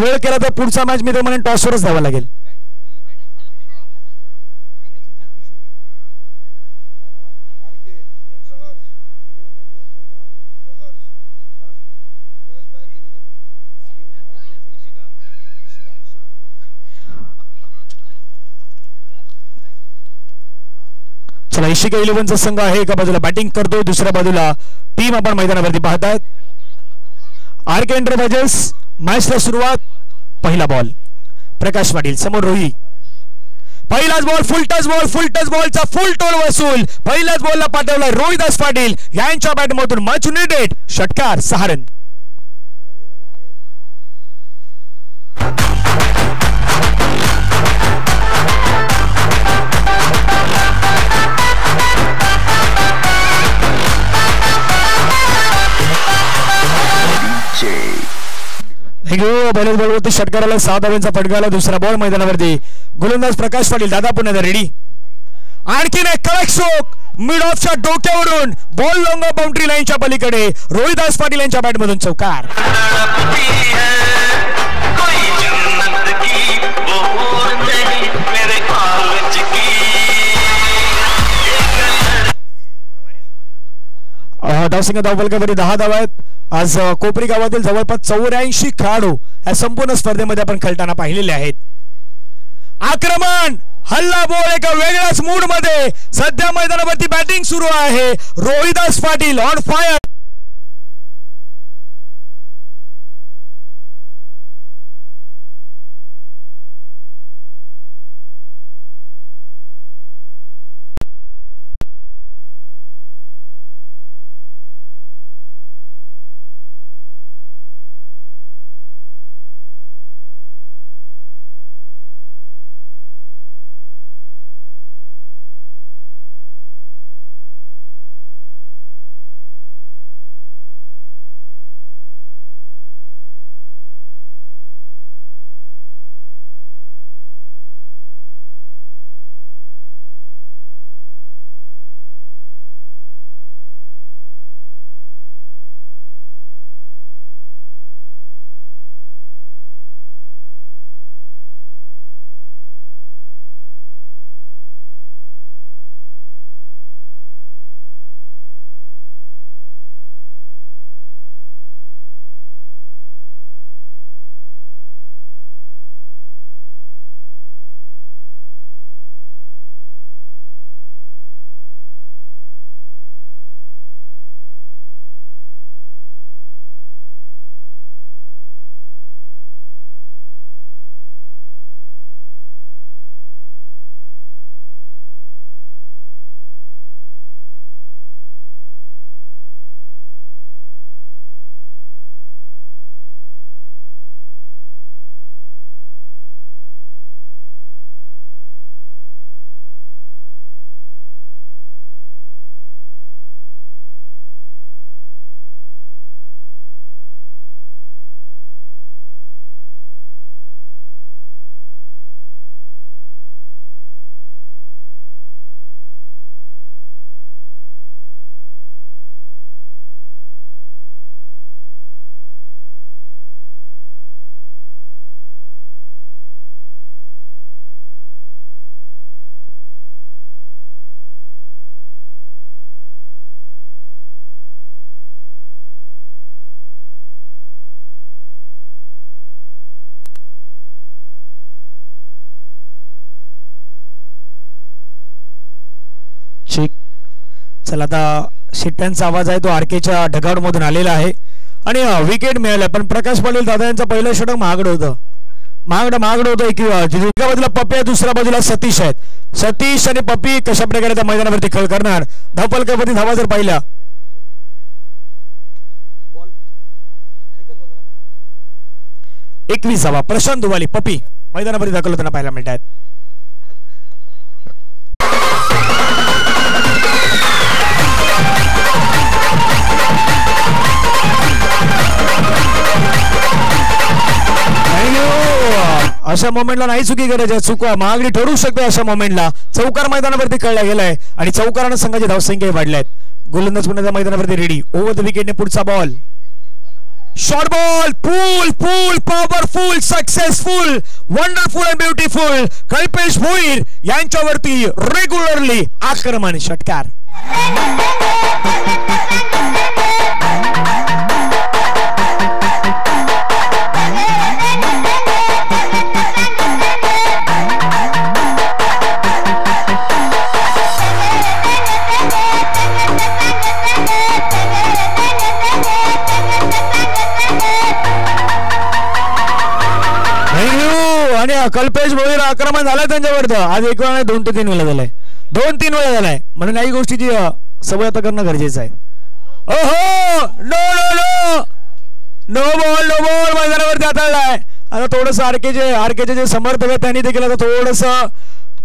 वेळ केला तर पुढचा मॅच मी तर म्हणेन टॉसवरच द्यावा लागेल. चला इशिका 11चा संघ आहे एका बाजूला बॅटिंग करतोय, दुसऱ्या बाजूला टीम आपण मैदानावरती पाहतायत. आरके एंटरप्राइजेस मॅचला सुरुवात. पहिला बॉल प्रकाश पाटील समोर रोही. पहिलाच बॉल फुल टच बॉलचा फुल टोल वसूल. पहिल्याच बॉलला पाठवला रोहिदास पाटील यांच्या बॅटमधून मच युनायटेड षटकार 6 रन. पहिल्याच बॉलवरती षटकाराला 6 धावांचा फटका आला. दुसरा बॉल मैदानावरती गोलंदाज प्रकाश पाटील. दादा पुन्हा रेडी. आणखीन एक करेक्ट स्ट्रोक मिड ऑफच्या डोक्यावरून बॉल लॉंग बाउंड्री लाईनच्या पलीकडे रोहिदास पाटील यांच्या बॅटमधून चौकार. धावसंख्या धावफलकावरती 10 धावा आहेत. आज कोपरी गावातील जवळपास 84 खेळाडू या संपूर्ण स्पर्धेमध्ये आपण खेळताना पाहिलेले आहेत. आक्रमण हल्ला बॉल एका वेगळ्याच मूड मध्ये सध्या मैदानावरती बॅटिंग सुरू आहे. Rohidas Patil on fire. चला आता शिट्ट्यांचा आवाज आहे तो आरकेच्या ढगाडमधून आलेला आहे आणि विकेट मिळाला. पण प्रकाश पाटील दादा यांचं पहिलं षटक महागड होतं. महागड होतं की एका बाजूला पप्पी आहे, दुसऱ्या बाजूला सतीश आहेत. सतीश आणि पप्पी कशा प्रकारे त्या मैदानावरती खेळ करणार. धावफलकावरती धावा जर पाहिल्या 21 धावा. प्रशांत दुवाली पप्पी मैदानावरती दाखल होताना पाहायला मिळत आहेत. अशा मोमेंटला नाही चुकी करायची. चुका महागडी ठरू शकते. अशा मोमेंटला चौकार मैदानावरती खेळला गेलाय आणि चौकारानं संघाची धावसंख्या वाढल्या आहेत. गोलंदाज पुन्हा मैदानावरती रेडी. ओव्हर द विकेटने पुढचा ball short ball full powerful successful wonderful and beautiful Kalpesh Bhoir यांच्यावरती रेग्युलरली आक्रमण षटकार. आणि कल्पेश भोईर आक्रमण झालं त्यांच्यावरती. आज एक वेळा नाही 2 ते 3 वेळा झालाय. 2-3 वेळा झालाय म्हणून काही गोष्टीची सवय आता करणं गरजेचं आहे. ओहो नो बॉल मैदानावरती आदळलाय. आता थोडस आरकेचे जे समर्थक आहेत त्यांनी देखील आता थोडस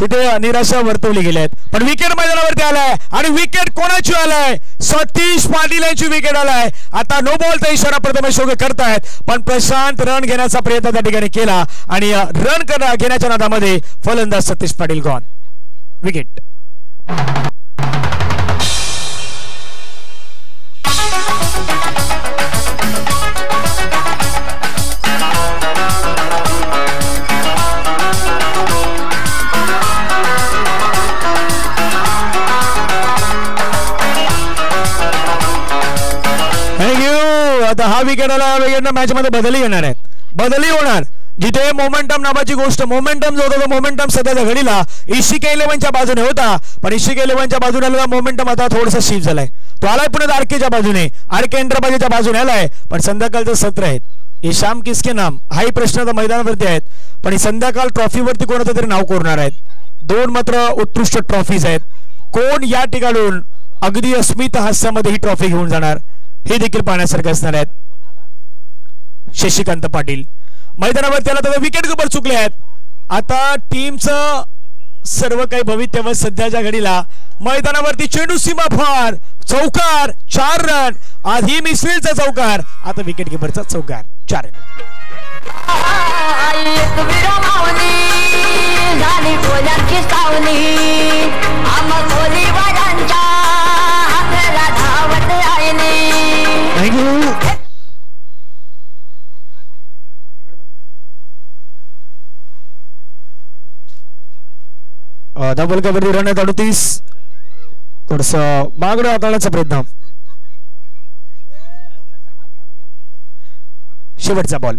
तिथे निराशा वर्तवली गेली आहेत. पण विकेट मैदानावरती आलाय आणि विकेट कोणाची आलाय? सतीश पाटील यांची विकेट आलाय. आता नो बॉलचा इशारा प्रथमेश शोके करतायत पण प्रशांत रन घेण्याचा प्रयत्न त्या ठिकाणी केला आणि रन घेण्याच्या नादामध्ये फलंदाज सतीश पाटील गॉन. विकेट. आता हा विकेट आला. विकेटनं मॅच मध्ये बदली येणार आहेत. बदली होणार जिथे मोमेंटम नावाची गोष्ट मोमेंटम जो होता तो मोमेंटम सध्याच्या घडीला इशिका 11च्या बाजूने होता पण इशिका 11च्या बाजूने आलेला मोमेंटम आता थोडासा शिफ्ट झालाय. तो आलाय पुन्हा आरकेच्या बाजूने आरके एंटरप्राइजच्या बाजूने आलाय पण संध्याकाळचं सत्र आहे. हे शाम किसके नाम हाही प्रश्न आता मैदानावरती आहेत पण संध्याकाळ ट्रॉफीवरती कोणाचं तरी नाव कोरणार आहेत. 2 मात्र उत्कृष्ट ट्रॉफीज आहेत. कोण या ठिकाणून अगदी अस्मित हास्यामध्ये ही ट्रॉफी घेऊन जाणार हे देखील पाहण्यासारखे असणार आहेत. शशिकांत पाटील मैदानावर त्याला तर विकेट किपर चुकले आहेत. आता टीमचं सर्व काही भवितव्य सध्याच्या घडीला मैदानावरती चेंडू सीमा फार चौकार 4 रन. आधी मिसफील्डचा चौकार आता विकेट किपरचा चौकार 4 रन. डबल कबड्डी रन 38 थोडस मागडं हाताळण्याचा प्रयत्न. शेवटचा बॉल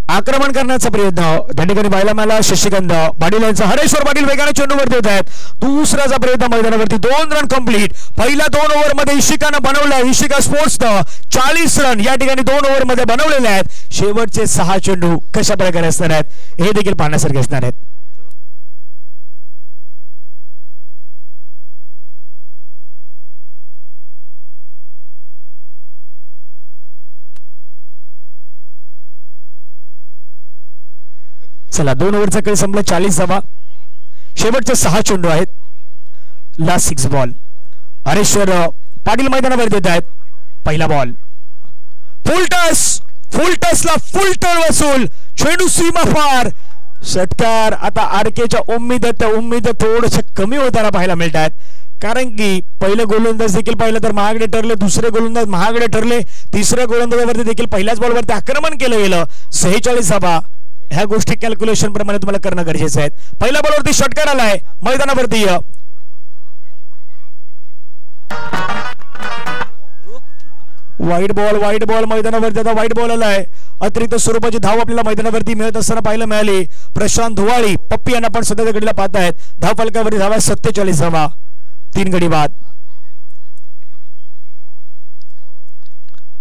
आक्रमण करण्याचा प्रयत्न त्या ठिकाणी पाहायला मिळाला. शशिकांत पाटील यांचा हरेश्वर पाटील वेगाने चेंडूवर देत आहेत. दुसऱ्याचा प्रयत्न मैदानावरती 2 रन कंप्लीट. पहिल्या 2 ओव्हरमध्ये इशिकानं बनवला इशिका स्पोर्ट्सनं 40 रन या ठिकाणी 2 ओव्हरमध्ये बनवलेले आहेत. शेवटचे 6 चेंडू कशा प्रकारे असणार आहेत हे देखील पाहण्यासारखे असणार आहेत. चला 2 ओव्हरचा खेळ संपला. 40 धावा. शेवटचे 6 चेंडू आहेत. Last 6 ball. हरेश्वर पाटील मैदानावर देत आहेत. पहिला बॉल फुल टचला फुल टर्न वसूल चेंडू सीमा फार षटकार. आता आरकेच्या उम्मीद थोडस कमी होताना पाहायला मिळतात कारण की पहिले गोलंदाज देखील पाहिलं तर महागडे ठरले. दुसरे गोलंदाज महागडे ठरले. तिसऱ्या गोलंदाजावरती देखील पहिल्याच बॉलवरती आक्रमण केलं गेलं. 46 धावा. ह्या गोष्टी कॅल्क्युलेशन प्रमाणे तुम्हाला करणं गरजेचं आहे. पहिल्या बॉलवरती षटकार आलाय मैदानावरती. वाईट बॉल मैदानावरती आता वाईट बॉल आलाय. अतिरिक्त स्वरूपाची धाव आपल्याला मैदानावरती मिळत असताना पाहायला मिळाली. प्रशांत धुवाळी पप्पी यांना पण सध्याच्या घडीला पाहतायत. धाव फलकावरती धावा 47 धावा. 3 गडी बाद.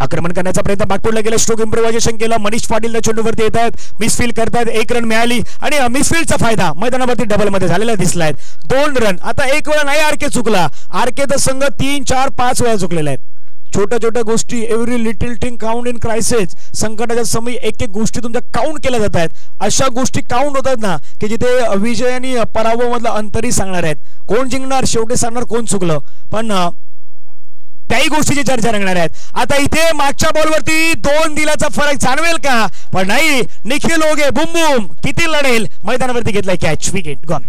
आक्रमण करण्याचा प्रयत्न बागपूरला गेला. स्ट्रोक इम्प्रोव्हायझेशन केलं. मनीष पाटील चेंडूवरती येत आहेत. मिसफील्ड करतायत. 1 रन मिळाली आणि मिसफील्डचा फायदा मैदानावरती डबल मध्ये झालेला दिसलाय. 2 रन. आता 1 वेळा नाही आरके चुकला. आरकेचा संघ 3, 4, 5 वेळा चुकलेला आहे. छोट्या गोष्टी every little thing count in crisis. संकटाच्या समयी एक गोष्टी तुमच्या काउंट केल्या जात आहेत. अशा गोष्टी काउंट होतात ना की जिथे विजय आणि पराभव मधला अंतरही सांगणार आहेत. कोण जिंकणार शेवटी सांगणार कोण चुकलं पण त्याही गोष्टीची चर्चा रंगणार आहेत. आता इथे मागच्या बॉलवरती 2 दिलाचा फरक जाणवेल का पण नाही. निखिल ओगे बुम बुम किती लढेल मैदानावरती घेतलाय कॅच. Wicket gone.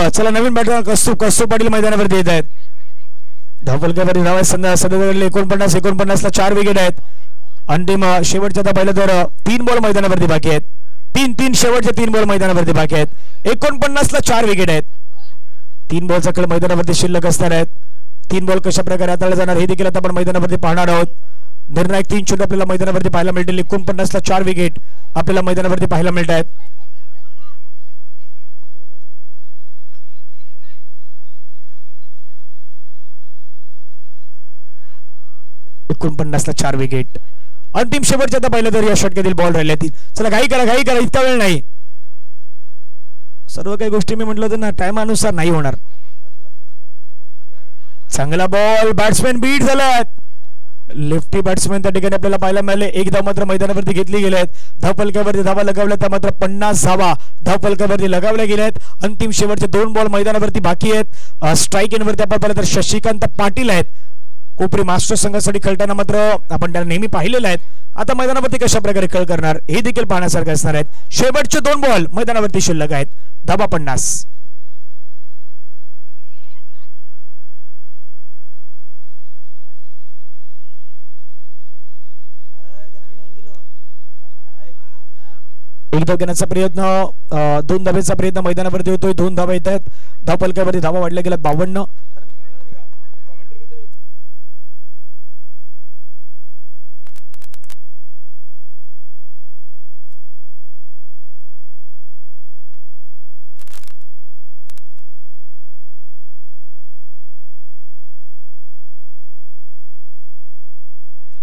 चला नवीन बॅटर कस्तूप पाटील मैदानावरती येत आहेत. धावफलकावरती धावा सध्या 49 ला 4 विकेट आहेत. अंतिम शेवटच्या आता पाहिलं तर 3 बॉल मैदानावरती बाकी आहेत. तीन शेवटचे 3 बॉल मैदानावरती बाकी आहेत. 49 ला 4 विकेट आहेत. 3 बॉलचा खेळ मैदानावरती शिल्लक असणार आहेत. 3 बॉल कशा प्रकारे हाताळले जाणार हे देखील आता आपण मैदानावरती पाहणार आहोत. निर्णायक 3 चेंडू आपल्याला मैदानावरती पाहायला मिळतील. 49 ला 4 विकेट आपल्याला मैदानावरती पाहायला मिळत आहेत. 49 ला 4 विकेट. अंतिम शेवटच्या आता पाहिलं तर या षटकातील बॉल राहिले 3. चला घाई करा इतका वेळ नाही. सर्व काही गोष्टी मी म्हटलं होतं ना टाइमानुसार नाही होणार. चांगला बॉल बॅट्समॅन बीट झालात. लेफ्टी बॅट्समॅन त्या ठिकाणी आपल्याला पाहायला मिळाले. एक धाव मात्र मैदानावरती घेतली गेली आहेत. धावफलकावरती धावा लगावल्या त्या मात्र 50 धावा धावफलकावरती लगावल्या गेल्या आहेत. अंतिम शेवटचे 2 बॉल मैदानावरती बाकी आहेत. स्ट्राईक एंडवरती आपण पाहिलं तर शशिकांत पाटील आहेत. कोपरी मास्टर संघासाठी खेळताना मात्र आपण त्यांना नेहमी पाहिलेलं आहेत. आता मैदानावरती कशा प्रकारे खेळ करणार हे देखील पाहण्यासारखं असणार आहेत. शेवटचे 2 बॉल मैदानावरती शिल्लक आहेत. धावा 50. एक धाव घेण्याचा प्रयत्न 2 धावेचा प्रयत्न मैदानावरती होतोय. 2 धावा येत आहेत. धावफलकावरती धावा वाढल्या गेल्यात 52.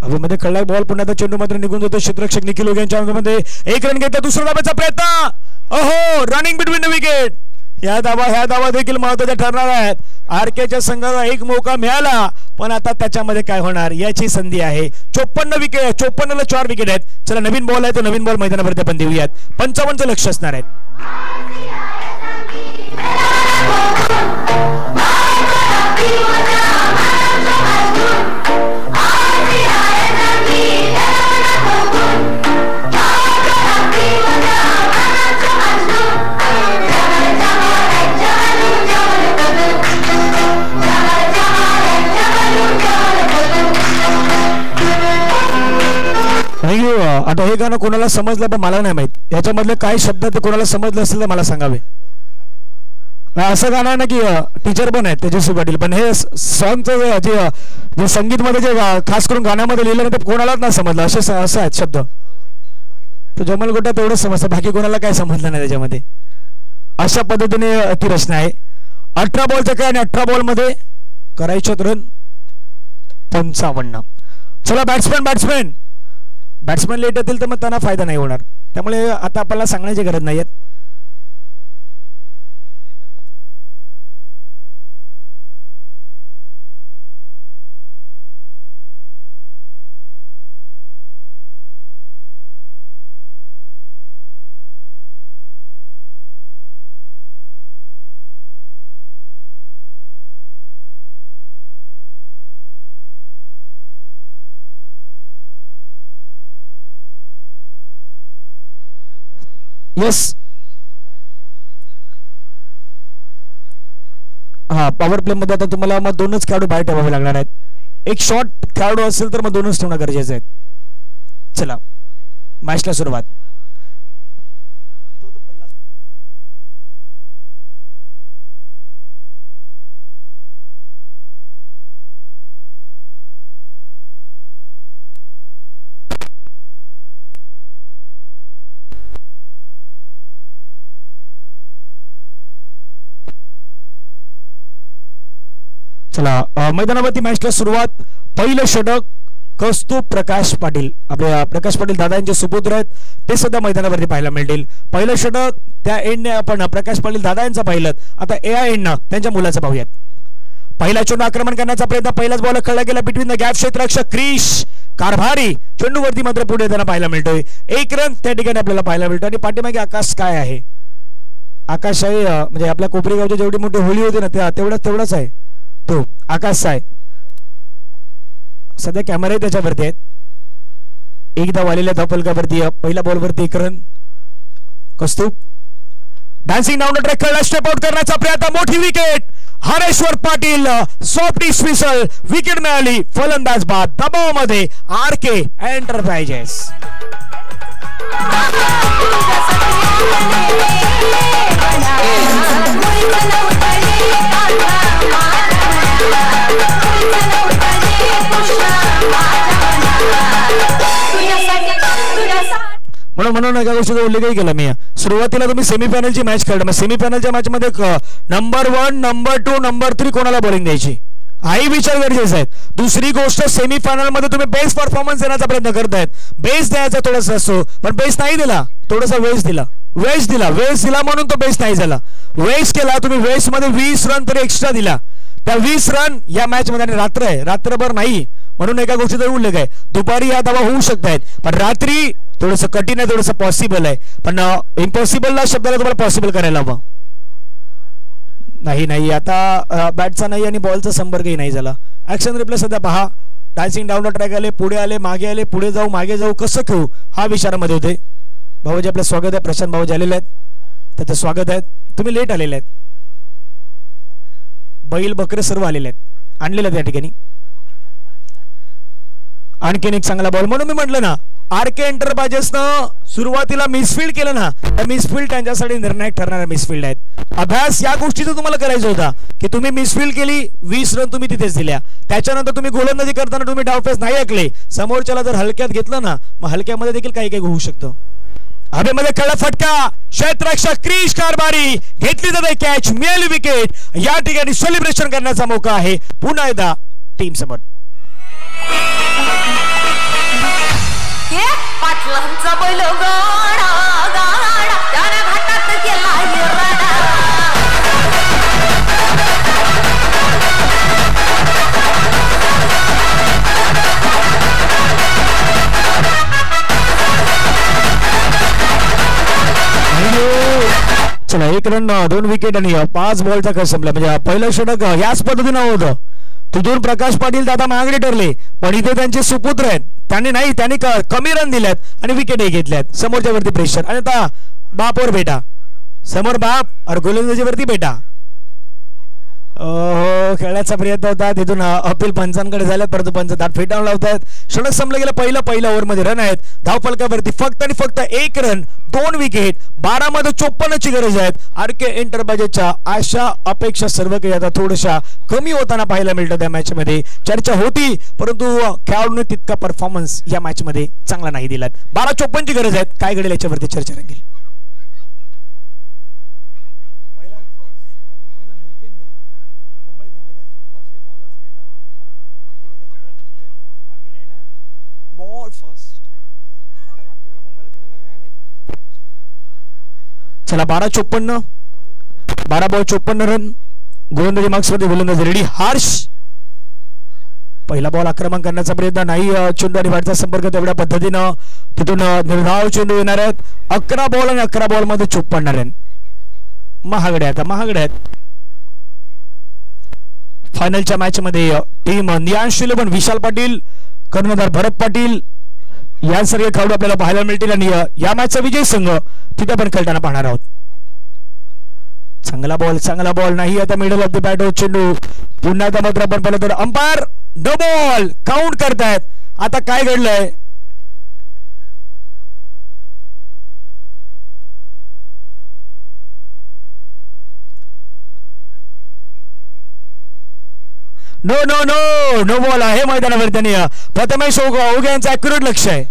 हवेमध्ये कळला बॉल पुन्हा चेंडू मात्र निघून जातो. क्षेत्ररक्षक निखिल ओगे यांच्या मध्ये 1 रन घेतला. दुसरा धाब्याचा प्रयत्न. ओहो रनिंग बिटवीन द विकेट. ह्या धावा देखील महत्त्वाच्या ठरणार आहेत. आरकेच्या संघाला एक मौका मिळाला पण आता त्याच्यामध्ये काय होणार याची संधी आहे. 54 ला 4 विकेट आहेत. चला नवीन बॉल आहे तो नवीन बॉल मैदानावरती आपण देऊयात. 55 लक्ष असणार आहेत. आता हे गाणं कोणाला समजलं पण मला नाही माहित. याच्यामधले काही शब्द ते कोणाला समजले असेल तर मला सांगावे. असं गाणं आहे ना की टीचर पण आहेत तेजस्वी पाटील पण हे सॉंगचं जे संगीत मध्ये जे खास करून गाण्यामध्ये लिहिलं ना ते कोणालाच नाही समजलं. असं आहेत शब्द. तर जमल गोटा तेवढंच समजतं बाकी कोणाला काय समजलं नाही त्याच्यामध्ये. अशा पद्धतीने ती रचना आहे. 18 बॉलचं काय आणि 18 बॉल मध्ये करायचे रन 55. चला बॅट्समॅन लेट येतील तर मग त्यांना फायदा नाही होणार. त्यामुळे आता आपल्याला सांगण्याची गरज नाही आहे. यस हा पॉवर प्ले मध्ये आता तुम्हाला मग 2च खेळाडू बाहेर ठेवावे लागणार आहेत. एक शॉट खेळाडू असेल तर मग 2च ठेवणं गरजेचं आहे. चला मॅचला सुरुवात. चला मैदानावरती मॅचला सुरुवात. पहिलं षटक कौस्तुभ प्रकाश पाटील आपल्या प्रकाश पाटील दादा यांचे सुपुत्र आहेत ते सुद्धा मैदानावरती पाहायला मिळतील. पहिलं षटक त्या एंडने आपण प्रकाश पाटील दादा यांचं पाहिलं. आता एआय एंडनं त्यांच्या मुलाचं पाहूयात. पहिला चेंडू आक्रमण करण्याचा प्रयत्न. पहिलाच बॉल खेळला गेला बिटवीन द गॅप. क्षेत्ररक्षक क्रिश कारभारी चेंडूवरती मात्र पुढे त्यांना पाहायला मिळतोय. 1 रन त्या ठिकाणी आपल्याला पाहायला मिळतो. आणि पाठीमागे आकाश काय आहे. आकाश आहे म्हणजे आपल्या कोपरी गावची जेवढी मोठी होळी होती ना तेवढाच आहे तो आकाश आहे. सध्या कॅमेरा त्याच्यावरती आहेत. एकदा वालेल्या धावफलकावरती पहिल्या बॉलवरती 1 run. Kaustubh dancing down the track खेळला, स्टेप आउट करण्याचा प्रयत्न, मोठी wicket. Hareshwar Patil soft dismissal, wicket मिळाली. फलंदाज बाद, दबावामध्ये RK एंटरप्राइजेस. म्हणून एका गोष्टीचा उल्लेखही केला मी. सुरुवातीला तुम्ही सेमीफायनलची मॅच खेळता, सेमीफायनलच्या मॅच मध्ये नंबर 1, नंबर 2, नंबर 3 कोणाला बॉलिंग द्यायची हाही विचार गरजेचा आहे. दुसरी गोष्ट, सेमीफायनल मध्ये तुम्ही बेस्ट परफॉर्मन्स देण्याचा प्रयत्न करतायत. बेस्ट द्यायचा थोडासा असतो, पण बेस्ट नाही दिला, थोडासा वेस्ट दिला म्हणून तो बेस्ट नाही झाला. वेस्ट केला तुम्ही, वेस्ट मध्ये 20 रन तरी एक्स्ट्रा दिला. त्या 20 रन या मॅच मध्ये, रात्र आहे, रात्रभर नाही, म्हणून एका गोष्टीचा उल्लेख आहे. दुपारी या धावा होऊ शकतायत, पण रात्री थोडंसं कठीण आहे, थोडंसं पॉसिबल आहे. पण इम्पॉसिबल शब्दाला तुम्हाला पॉसिबल करायला हवं. नाही आता बॅटचा नाही आणि बॉलचा संपर्कही नाही झाला. ऍक्शन रिप्ले सध्या पहा. डान्सिंग डाऊन द ट्रॅक आले, पुढे आले, मागे आले, पुढे जाऊ, मागे जाऊ, कसं खेळू हा विचारामध्ये होते. भाऊजी आपलं स्वागत आहे. प्रशांत भाऊजी आलेले आहेत, त्याचं स्वागत आहे. तुम्ही लेट आलेले आहेत. बैल बकरे सर्व आलेले आहेत, आणलेले आहेत या ठिकाणी. आणखीन एक चांगला बॉल, म्हणून मी म्हटलं ना, RK एंटरप्राइजेसनं सुरुवातीला मिसफील्ड केलं ना, त्या मिसफील्ड त्यांच्यासाठी निर्णायक ठरणाऱ्या मिसफील्ड आहेत. अभ्यास या गोष्टीचा तुम्हाला करायचा होता की तुम्ही मिसफील्ड केली, 20 रन तुम्ही तिथेच दिल्या. त्याच्यानंतर तुम्ही गोलंदाजी करताना तुम्ही डावफेस नाही ऐकले, समोरच्याला जर हलक्यात घेतलं ना, मग हलक्यामध्ये देखील काही काही होऊ शकतं. हवेमध्ये कळला फटका, क्षेत्ररक्षक क्रीज कारभारी घेतली जाते कॅच, मिळाली विकेट. या ठिकाणी सेलिब्रेशन करण्याचा मौका आहे पुन्हा एकदा टीम समोर. पाटलांचा बैल गाडा गाडा त्याने घाटात गेला हिरडा. चला 1 रन 2 विकेट आणि 5 बॉलचा खेळ संपला. म्हणजे पहिलं षटक याच पद्धतीनं होतं. तिथून प्रकाश पाटील दादा महागडे ठरले, पण इथे त्यांचे सुपुत्र आहेत, त्यांनी कमी रन दिल्यात आणि विकेटही घेतल्यात. समोरच्या वरती प्रेशर आणि आता बापवर बेटा, समोर बाप और गोलंदाजी वरती बेटा. खेळाचा प्रयत्न होता, तिथून अपील पंचांकडे झालं, परंतु पंच दाट फेटाळून लावतायत. षटक संपलं गेलं. पहिल्या ओव्हरमध्ये रन आहेत. धावफलकावरती फक्त आणि फक्त 1 रन 2 विकेट. 12 मध्ये 54ची गरज आहे. RK एंटरप्राइजेसच्या आशा अपेक्षा सर्व काही आता थोड्याशा कमी होताना पाहायला मिळतं. त्या मॅच मध्ये चर्चा होती, परंतु खेळाडूने तितका परफॉर्मन्स या मॅच मध्ये चांगला नाही दिलात. 12-54ची गरज आहे. काय घडेल याच्यावरती चर्चा रंगेल. चला 12 बॉल 54 रन. गोलंदाजी मार्क्समध्ये गोलंदाजी रेडी. हर्ष पहिला बॉल आक्रमण करण्याचा प्रयत्न नाही. चेंडू आणि बॅटचा संपर्क तेवढ्या पद्धतीनं तिथून निर्धाव चेंडू येणार आहेत. 11 बॉल आणि 11 बॉल मध्ये 54 रन. महागडे आहेत. फायनलच्या मॅच मध्ये टीम नियांश शिलबन, विशाल पाटील, कर्णधार भरत पाटील यांसारखे खेळाडू आपल्याला पाहायला मिळतील आणि या मॅचचा विजय संघ तिथे आपण खेळताना पाहणार आहोत. चांगला बॉल नाही. आता मिडल ऑफ द बॅट चेंडू पुन्हा एकदा मात्र आपण पाहिलं तर अंपायर नो बॉल काउंट करतायत. आता काय घडलंय, नो बॉल आहे मैदानावर. त्यांनी प्रथमेश ओगे यांचं ॲक्युरेट लक्ष आहे.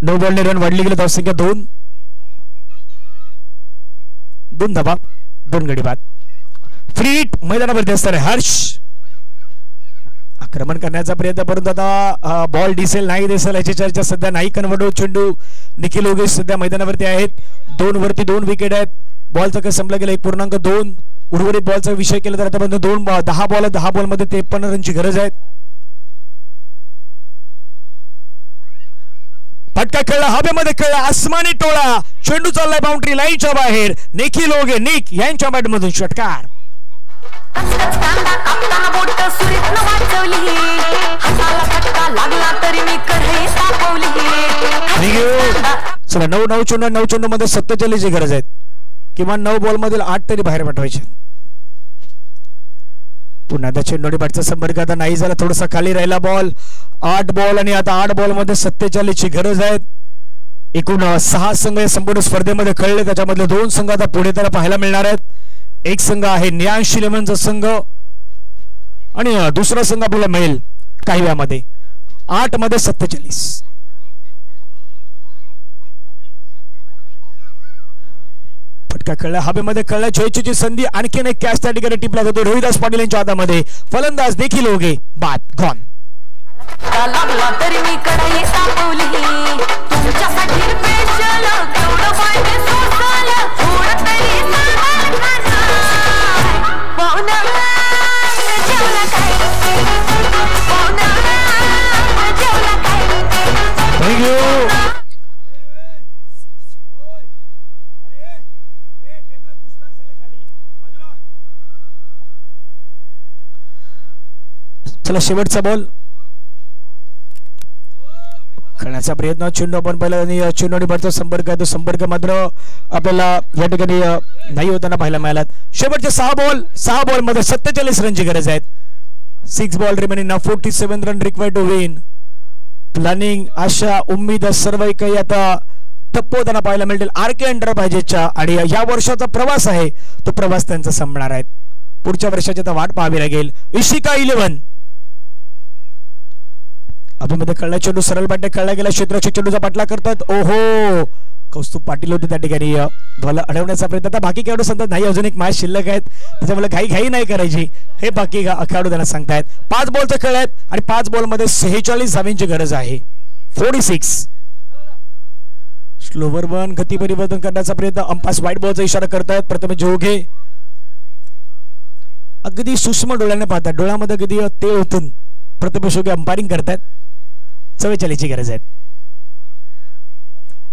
नो बॉलने रन वाढली गेली. धावसंख्या 2 धावा 2 गडी बाद. फ्री हिट मैदानावरती असणार आहे. हर्ष आक्रमण करण्याचा प्रयत्न, परंतु आता बॉल दिसेल नाही दिसेल याची चर्चा सध्या नाही. कन्वर्ट चेंडू निखिल ओगे सध्या मैदानावरती आहेत. 2 वरती 2 विकेट आहेत. बॉलचा काय संपला गेला 1.2. उर्वरित बॉलचा विषय केला तर आता 10 बॉल मध्ये 53 रनची गरज आहे. फटका खेळला, हवेमध्ये खेळला, आसमानी टोळा, चेंडू चाललाय बाउंड्री लाईनच्या बाहेर. निखिल ओगे निक यांच्या बॅटमधून षटकार. बोट सुरीत वाजवली अंगाला फटका लागला तरी मी कढई तापवली. चला 9 चेंडू मध्ये 47ची गरज आहे. किमान 9 बॉल मधील 8 तरी बाहेर पाठवायचे. पुन्हा त्या चेंडूने बॅटचा संपर्क आता नाही झाला. थोडासा खाली राहिला बॉल. 8 बॉल आणि आता 8 बॉल मध्ये 47ची गरज आहे. एकूण 6 संघ या संपूर्ण स्पर्धेमध्ये खेळले. त्याच्यामधले 2 संघ आता पुढे त्याला पाहायला मिळणार आहेत. एक संघ आहे न्यायांश इलेव्हनचा संघ आणि दुसरा संघ आपल्याला मिळेल काही वेळामध्ये. 8 मध्ये 47. फटका खेळला हवेमध्ये खेळला. जयचूची संधी. आणखीन एक कॅच त्या ठिकाणी टिपला जातो रोहिदास पाटील यांच्या हातामध्ये. फलंदाज देखील होगे बाद गॉन. लागला तरी मी कढई तापवली. तुमच्यासाठी स्पेशल केवढं पाहिजे सोसल थोडं तरी पाहुणा जेवला काय पाहुणा जेवला काय. थँक्यू. चला शेवटचा बॉल खेळण्याचा प्रयत्न. चेंडू आपण पहिला आणि चेंडूने बॅटचा संपर्क आहे. तो संपर्क मात्र आपल्याला या ठिकाणी नाही होताना पाहायला मिळाला. शेवटचे 6 बॉल मध्ये 47 रनची गरज आहे. 6 बॉल रिमेनिंग ना 47 run required to win. Planning आशा उम्मीद सर्व काही आता टप्प होताना पाहायला मिळतील आरके एंटरप्राइजेसच्या. आणि या वर्षाचा प्रवास आहे तो प्रवास त्यांचा संपणार आहे. पुढच्या वर्षाची आता वाट पाहावी लागेल. इशिका 11 अभिमध्ये खेळला. चेंडू सरळ बॅटने खेळला गेला. क्षेत्राची चेंडूचा पाठला करतात. ओहो कौस्तुभ पाटील होते त्या ठिकाणी बॉल अडवण्याचा प्रयत्न. आता बाकी खेळाडू सांगतात नाही अजून एक मॅच शिल्लक आहेत त्याच्यामुळे घाई नाही करायची हे बाकी खेळाडू त्यांना सांगतायत. 5 बॉलचा खेळ आहेत आणि 5 बॉल मध्ये 46 धावांची गरज आहे. 46. स्लोवर वन गती परिवर्तन करण्याचा प्रयत्न. अंपास व्हाईट बॉलचा इशारा करतायत. प्रथम जोगे अगदी सूक्ष्म डोळ्याने पाहतात. डोळ्यामध्ये अगदी तेल ओतून प्रथम जोगे अंपायरिंग करतायत. 44ची गरज आहे.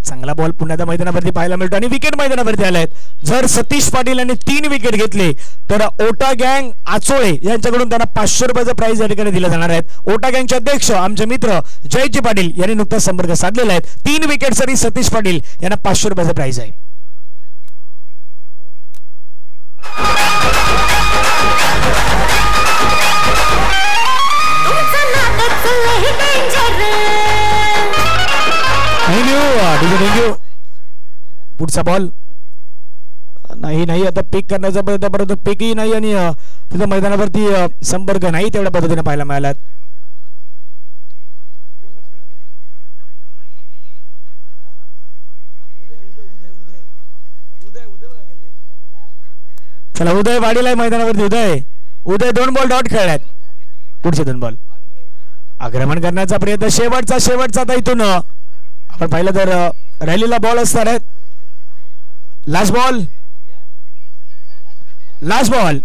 चांगला बॉल पुन्हा मैदानावरती पाहायला मिळतो आणि विकेट मैदानावरती आले आहेत. जर सतीश पाटील यांनी 3 विकेट घेतले तर ओटा गँग आचोळे यांच्याकडून त्यांना 500 रुपयाचं प्राइज या ठिकाणी दिलं जाणार आहे. ओटा गँगचे अध्यक्ष आमचे मित्र जयजी पाटील यांनी नुकताच संपर्क साधलेला आहे. 3 विकेटसाठी सतीश पाटील यांना 500 रुपयाचं प्राइज आहे. थँक्यू. पुढचा बॉल नाही आता पिक करण्याचा प्रयत्न परंतु पिकही नाही आणि तिथं मैदानावरती संपर्क नाही तेवढ्या पद्धतीने पाहायला मिळाला. चला उदय वाढीला मैदानावरती. उदय 2 बॉल डॉट खेळल्यात. पुढचे 2 बॉल आक्रमण करण्याचा प्रयत्न. शेवटचा आता इथून आपण पाहिलं तर रॅलीला बॉल असणार आहेत. लास्ट बॉल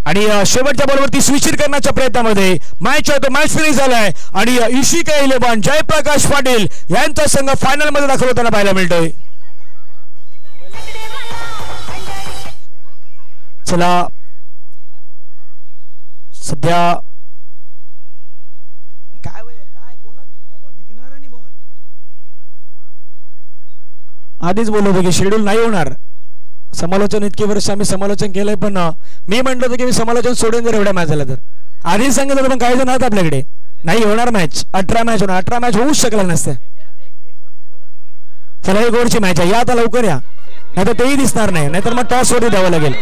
आणि शेवटच्या बॉलवरती स्विचिंग करण्याच्या प्रयत्नामध्ये मॅच फिनिश झालाय आणि इशिका 11 जयप्रकाश पाटील यांचा संघ फायनल मध्ये दाखल होताना पाहायला मिळतोय. चला सध्या आधीच बोललो होतो की शेड्यूल नाही होणार. समालोचन इतके वर्ष आम्ही समालोचन केलंय पण मी म्हणलो होतो की मी समालोचन सोडून जर एवढ्या मॅच झाला तर आधीच सांगितलं पण काही जण आहात आपल्याकडे नाही होणार मॅच. 18 मॅच होणार. 18 मॅच होऊच शकला नसते. चला ही गोडची मॅच आहे. या आता लवकर या नाही तर तेही दिसणार नाही. नाहीतर मग टॉस वरती द्यावं लागेल.